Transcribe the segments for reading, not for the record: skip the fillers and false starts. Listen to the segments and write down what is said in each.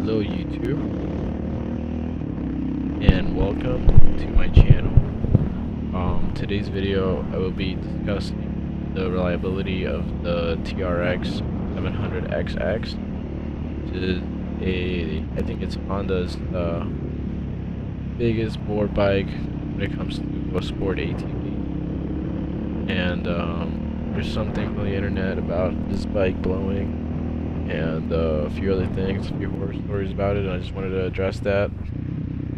Hello YouTube, and welcome to my channel. Today's video I will be discussing the reliability of the TRX 700XX, which is I think it's Honda's biggest board bike when it comes to a sport ATV. And there's something on the internet about this bike blowing and a few other things, a few horror stories about it, and I just wanted to address that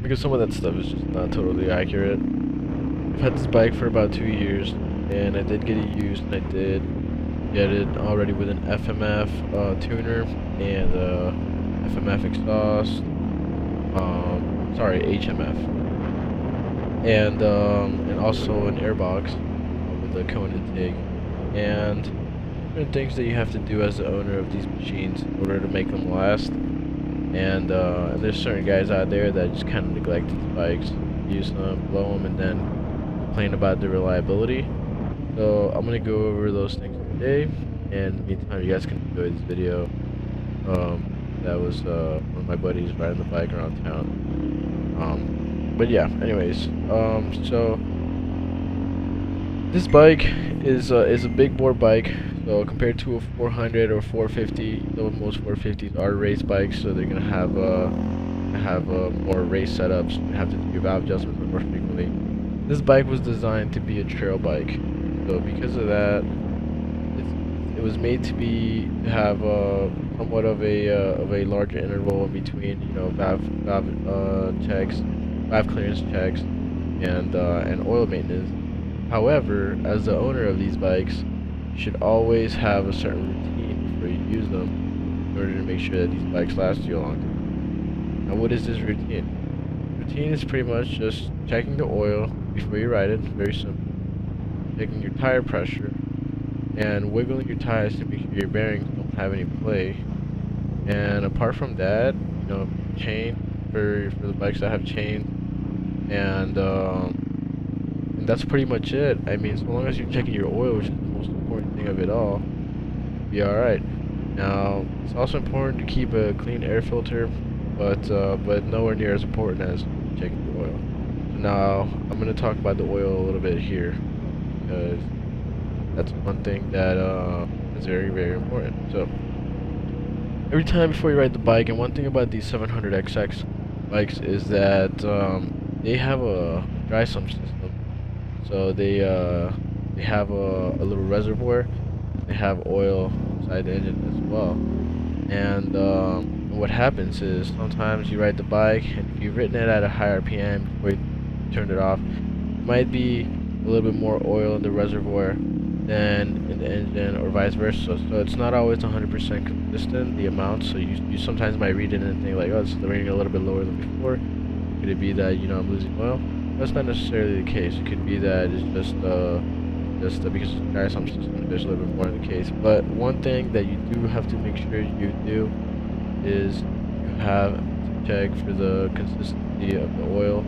because some of that stuff is just not totally accurate. I've had this bike for about 2 years, and I did get it used, and I did get it already with an FMF tuner and FMF exhaust, sorry, HMF, and also an airbox with a cone intake, and different things that you have to do as the owner of these machines in order to make them last. And there's certain guys out there that just kind of neglect these bikes, use them, blow them, and then complain about the reliability. So I'm gonna go over those things today, and in the meantime, you guys can enjoy this video. That was one of my buddies riding the bike around town. But yeah, anyways, so this bike is a big bore bike. So compared to a 400 or 450, though most 450s are race bikes, so they're gonna have more race setups. You have to do your valve adjustments more frequently. This bike was designed to be a trail bike, so because of that, it was made to have somewhat of a larger interval in between, you know, valve checks, valve clearance checks, and oil maintenance. However, as the owner of these bikes, you should always have a certain routine before you use them in order to make sure that these bikes last you a long time. Now, what is this routine? Routine is pretty much just checking the oil before you ride it. Very simple. Checking your tire pressure and wiggling your tires to make sure your bearings don't have any play. And apart from that, you know, chain for the bikes that have chains, and that's pretty much it. I mean, so long as you're checking your oil, which is the most important thing of it all, you'll be alright. Now, it's also important to keep a clean air filter, but nowhere near as important as checking your oil. So now, I'm going to talk about the oil a little bit here, because that's one thing that is very, very important. So, every time before you ride the bike, and one thing about these 700XX bikes is that they have a dry sump system. So they have a little reservoir. They have oil inside the engine as well. And what happens is sometimes you ride the bike, and if you've ridden it at a higher RPM before you turned it off, it might be a little bit more oil in the reservoir than in the engine, or vice versa. So it's not always 100% consistent, the amount. So you sometimes might read it and think like, oh, it's reading a little bit lower than before. Could it be that, you know, I'm losing oil? That's not necessarily the case. It could be that it's just because it's a dry sump system, there's a little bit more in the case. But one thing that you do have to make sure you do is you have to check for the consistency of the oil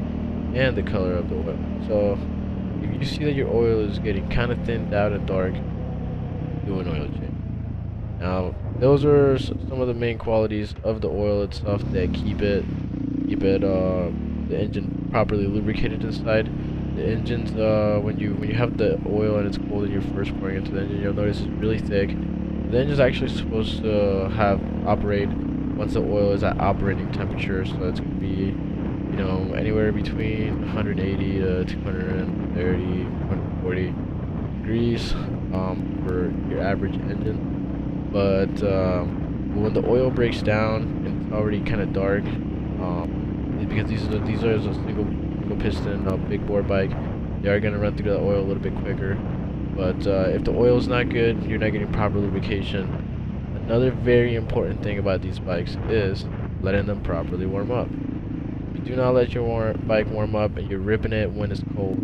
and the color of the oil. So if you see that your oil is getting kind of thinned out and dark, do an oil change. Now, those are some of the main qualities of the oil itself that keep it the engine properly lubricated inside. The engines, when you have the oil and it's cold and you're first pouring into the engine, you'll notice it's really thick. The engine's actually supposed to operate once the oil is at operating temperature, so it's going to be, you know, anywhere between 180 to 230, 240 degrees for your average engine. But when the oil breaks down and it's already kind of dark, because these are a single piston big bore bike, they are going to run through the oil a little bit quicker. But if the oil is not good, you're not getting proper lubrication. Another very important thing about these bikes is letting them properly warm up. If you do not let your bike warm up and you're ripping it when it's cold,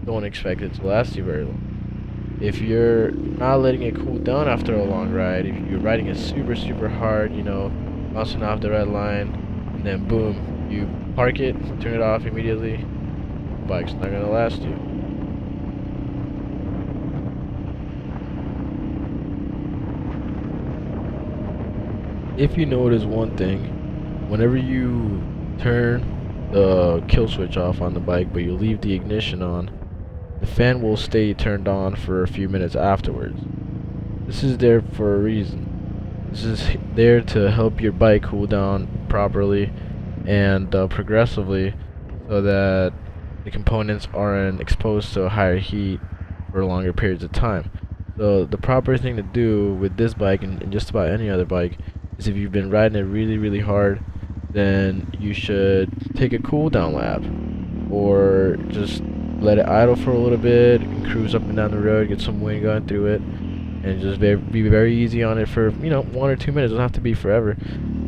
don't expect it to last you very long. If you're not letting it cool down after a long ride, if you're riding it super, super hard, you know, bouncing off the red line, and then boom, you park it, turn it off immediately, the bike's not going to last you. If you notice one thing, whenever you turn the kill switch off on the bike, but you leave the ignition on, the fan will stay turned on for a few minutes afterwards. This is there for a reason. This is there to help your bike cool down properly and progressively, so that the components aren't exposed to higher heat for longer periods of time. So the proper thing to do with this bike and just about any other bike is, if you've been riding it really, really hard, then you should take a cool down lap, or just let it idle for a little bit and cruise up and down the road, get some wind going through it, and just be very easy on it for 1 or 2 minutes. It doesn't have to be forever.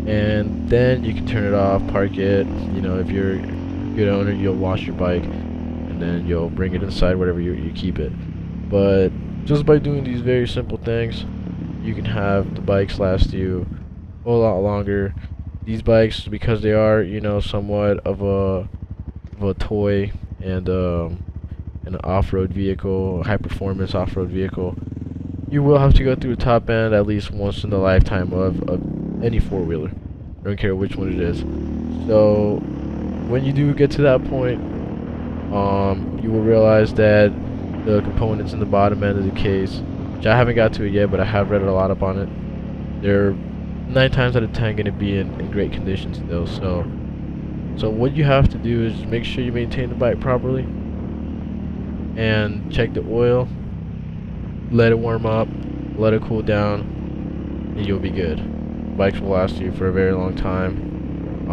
And then you can turn it off, park it. If you're a good owner, you'll wash your bike and then you'll bring it inside wherever you keep it. But just by doing these very simple things, you can have the bikes last you a whole lot longer. These bikes, because they are somewhat of a toy and an off-road vehicle, high performance off-road vehicle, you will have to go through a top end at least once in the lifetime of any four-wheeler. I don't care which one it is. So when you do get to that point, you will realize that the components in the bottom end of the case, which I haven't got to it yet, but I have read a lot up on it, they're 9 times out of 10 going to be in great condition still. So what you have to do is make sure you maintain the bike properly and check the oil, let it warm up, let it cool down, and you'll be good. Bikes will last you for a very long time.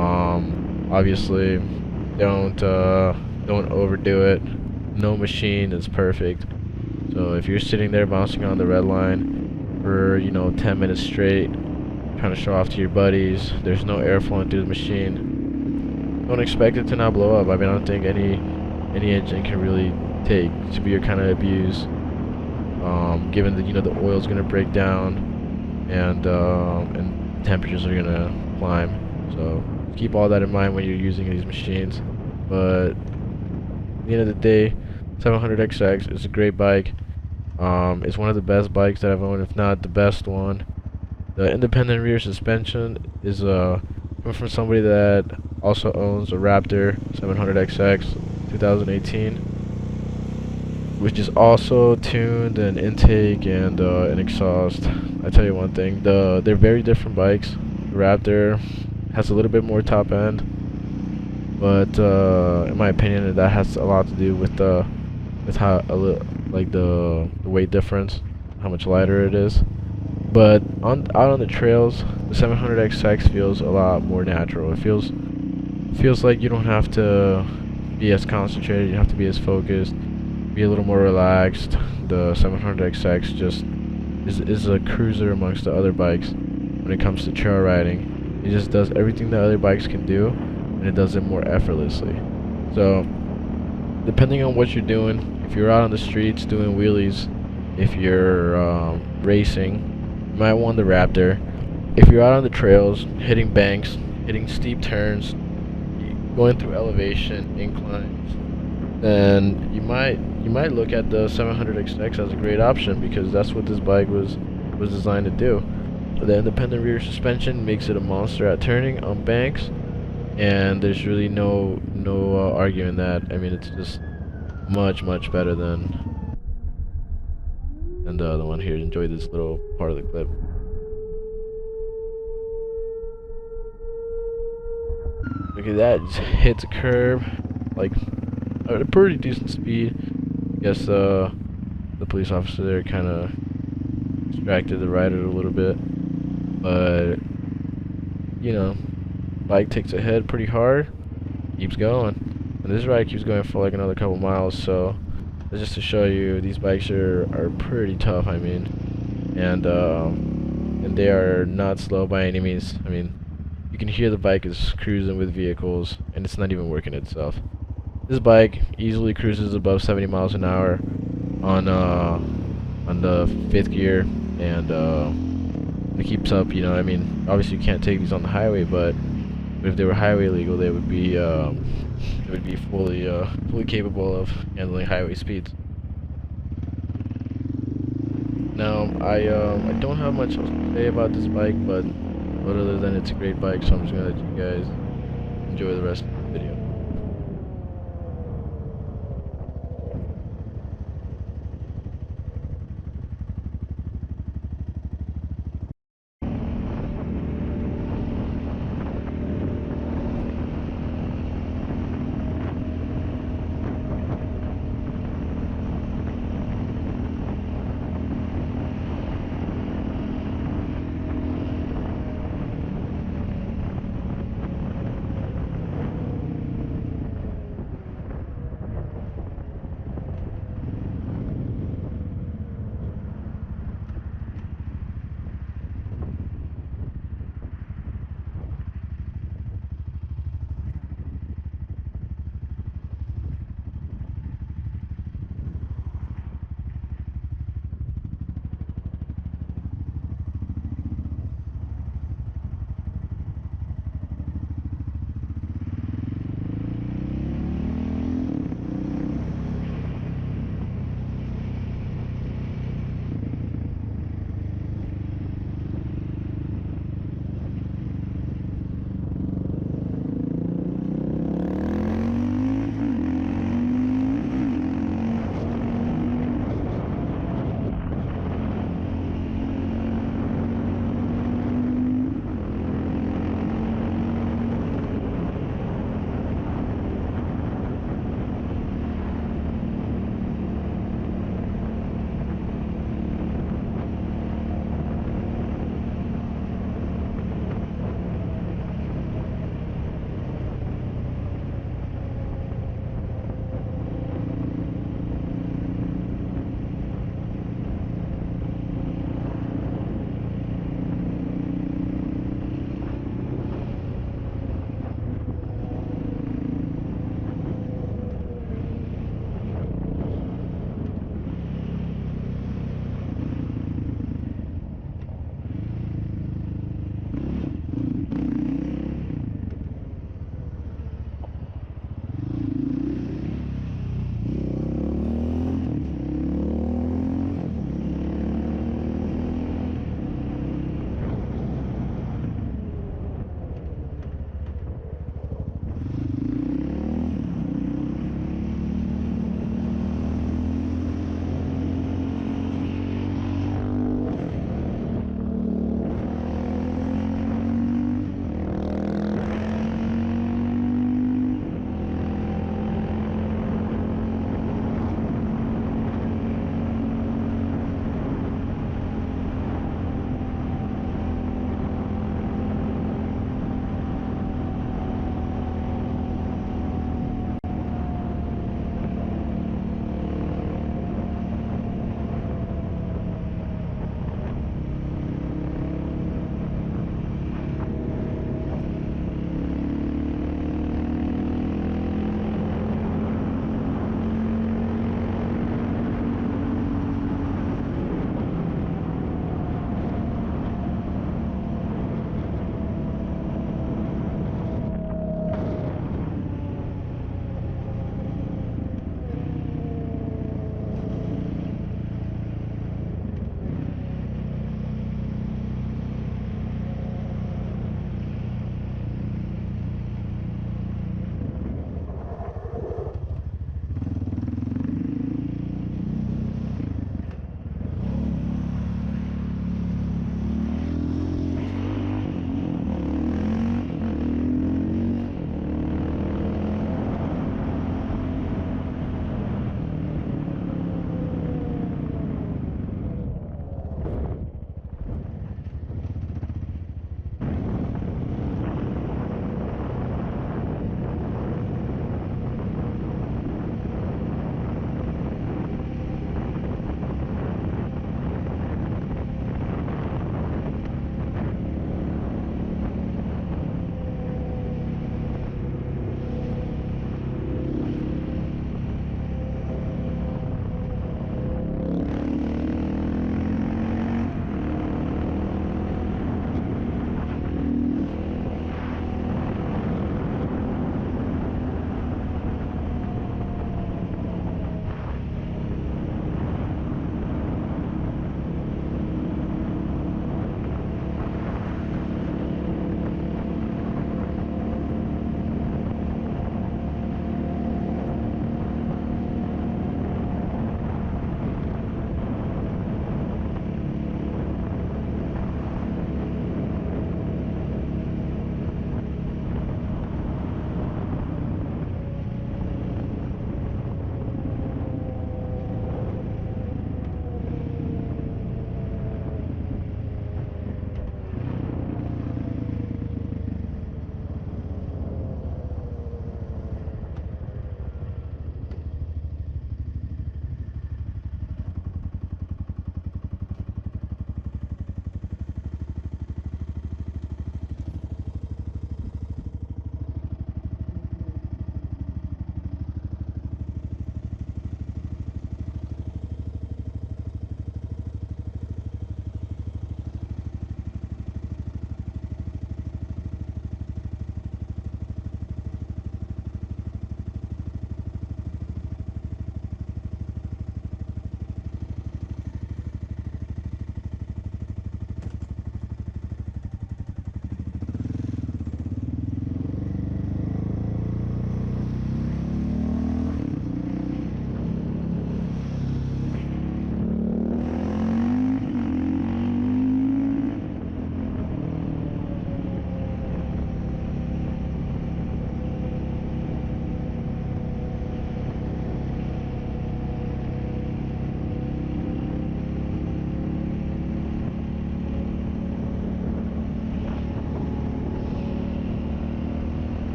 Obviously, don't overdo it. No machine is perfect. So if you're sitting there bouncing on the red line for 10 minutes straight, trying to show off to your buddies, there's no air flowing through the machine, don't expect it to not blow up. I mean, I don't think any engine can really take severe kind of abuse, given that the oil's gonna break down and temperatures are gonna climb. So keep all that in mind when you're using these machines. But at the end of the day, 700XX is a great bike. It's one of the best bikes that I've owned, if not the best one. The independent rear suspension is coming from somebody that also owns a Raptor 700XX 2018, which is also tuned and intake and an exhaust. I tell you one thing, they're very different bikes. The Raptor has a little bit more top end, but in my opinion, that has a lot to do with how the weight difference, how much lighter it is. But out on the trails, the 700XX feels a lot more natural. It feels like you don't have to be as concentrated, you have to be as focused, be a little more relaxed. The 700XX just is a cruiser amongst the other bikes when it comes to trail riding. It just does everything that other bikes can do, and it does it more effortlessly. So depending on what you're doing, if you're out on the streets doing wheelies, if you're racing, you might want the Raptor. If you're out on the trails, hitting banks, hitting steep turns, going through elevation, inclines, then you might look at the 700XX as a great option, because that's what this bike was designed to do. The independent rear suspension makes it a monster at turning on banks, and there's really no arguing that. I mean, it's just much better than the other one here. Enjoy this little part of the clip. Look at that, just hits a curb like at a pretty decent speed. I guess the police officer there kind of distracted the rider a little bit, but bike takes a head pretty hard, keeps going, and this ride keeps going for like another couple miles. So just to show you, these bikes are pretty tough. I mean, and they are not slow by any means. I mean, you can hear the bike is cruising with vehicles, and it's not even working itself. This bike easily cruises above 70 miles an hour on the 5th gear, and it keeps up. I mean, obviously you can't take these on the highway, but if they were highway legal, they would be fully capable of handling highway speeds. Now, I don't have much else to say about this bike, but But other than, it's a great bike, so I'm just gonna let you guys enjoy the rest of the video.